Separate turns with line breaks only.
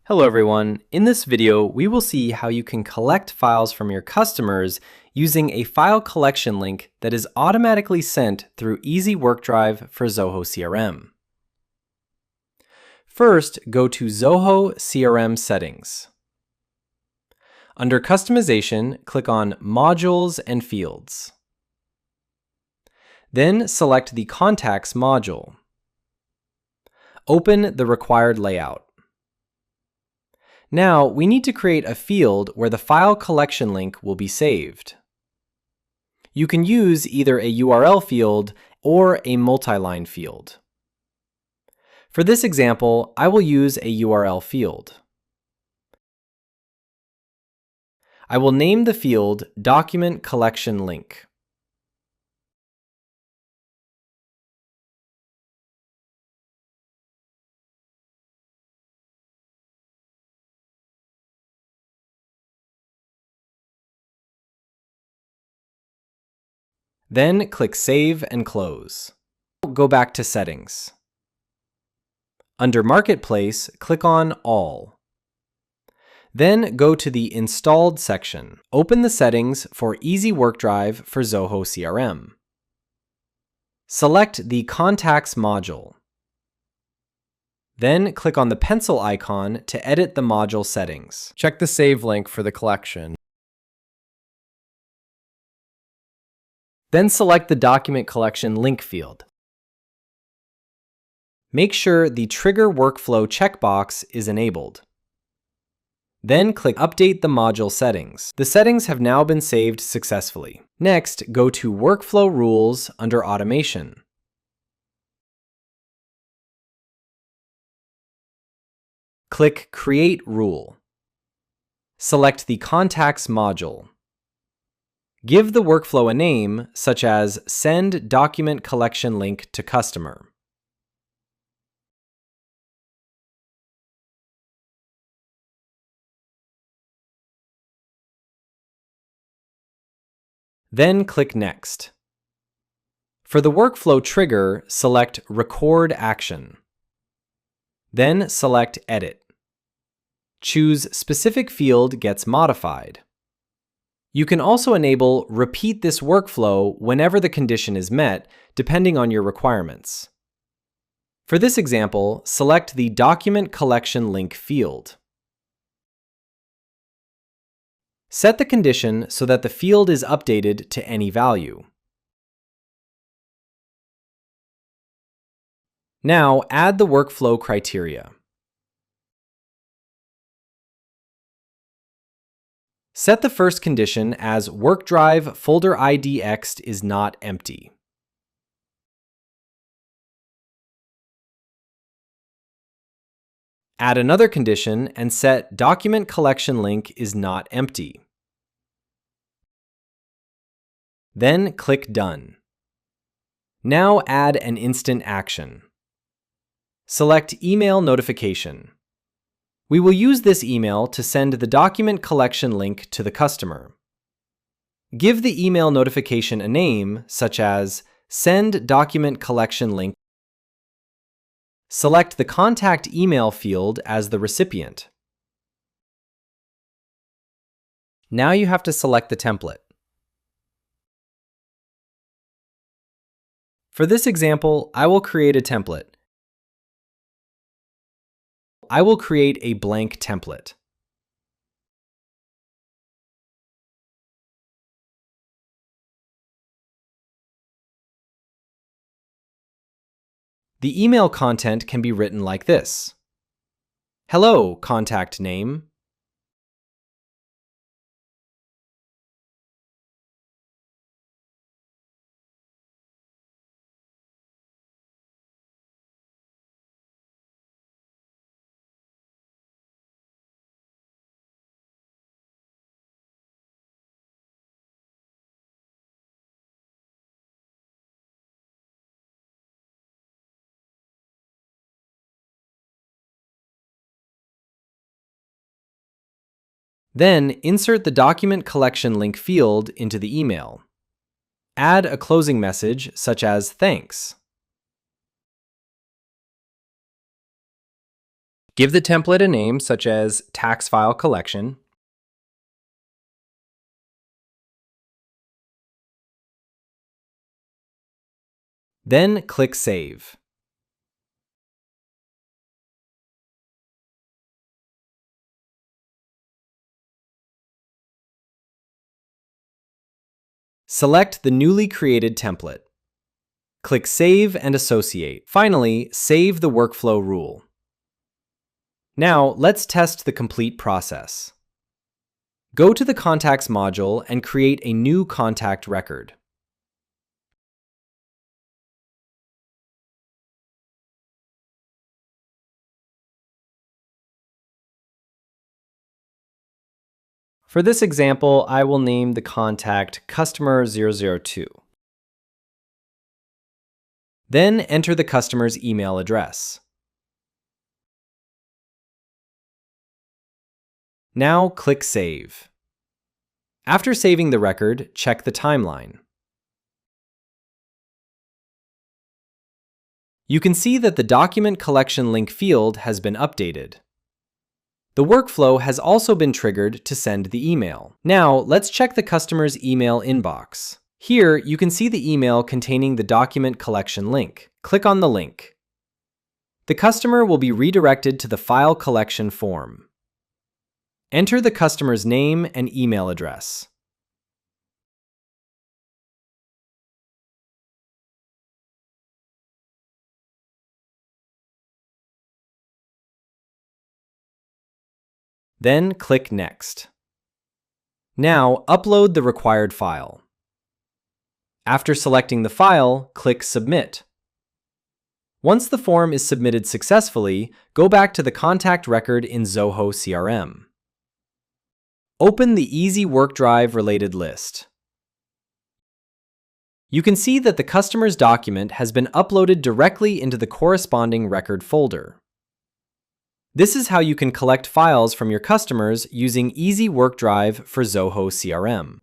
Hello everyone. In this video, we will see how you can collect files from your customers using a file collection link that is automatically sent through Easy WorkDrive for Zoho CRM. First, go to Zoho CRM Settings. Under Customization, click on Modules and Fields. Then select the Contacts module. Open the required layout. Now, we need to create a field where the file collection link will be saved. You can use either a URL field or a multi-line field. For this example, I will use a URL field. I will name the field Document Collection Link. Then click Save and Close. Go back to Settings. Under Marketplace, click on All. Then go to the Installed section. Open the settings for Easy WorkDrive for Zoho CRM. Select the Contacts module. Then click on the pencil icon to edit the module settings.
Check the save link for the collection.
Then select the Document Collection Link field. Make sure the Trigger Workflow checkbox is enabled. Then click Update the module settings. The settings have now been saved successfully. Next, go to Workflow Rules under Automation. Click Create Rule. Select the Contacts module. Give the workflow a name, such as Send Document Collection Link to Customer. Then click Next. For the workflow trigger, select Record Action. Then select Edit. Choose Specific Field Gets Modified. You can also enable Repeat this workflow whenever the condition is met, depending on your requirements. For this example, select the Document Collection Link field. Set the condition so that the field is updated to any value. Now, add the workflow criteria. Set the first condition as WorkDrive Folder ID Ext is not empty. Add another condition and set Document Collection Link is not empty. Then click Done. Now add an instant action. Select Email Notification. We will use this email to send the document collection link to the customer. Give the email notification a name, such as Send Document Collection Link. Select the Contact Email field as the recipient. Now you have to select the template. For this example, I will create a template. I will create a blank template. The email content can be written like this. Hello, contact name. Then insert the document collection link field into the email. Add a closing message such as thanks.
Give the template a name such as tax file collection.
Then click Save. Select the newly created template. Click Save and Associate. Finally, save the workflow rule. Now, let's test the complete process. Go to the Contacts module and create a new contact record. For this example, I will name the contact Customer 002. Then enter the customer's email address. Now click Save. After saving the record, check the timeline. You can see that the document collection link field has been updated. The workflow has also been triggered to send the email. Now, let's check the customer's email inbox. Here, you can see the email containing the document collection link. Click on the link. The customer will be redirected to the file collection form. Enter the customer's name and email address. Then click Next. Now, upload the required file. After selecting the file, click Submit. Once the form is submitted successfully, go back to the contact record in Zoho CRM. Open the Easy WorkDrive related list. You can see that the customer's document has been uploaded directly into the corresponding record folder. This is how you can collect files from your customers using Easy WorkDrive for Zoho CRM.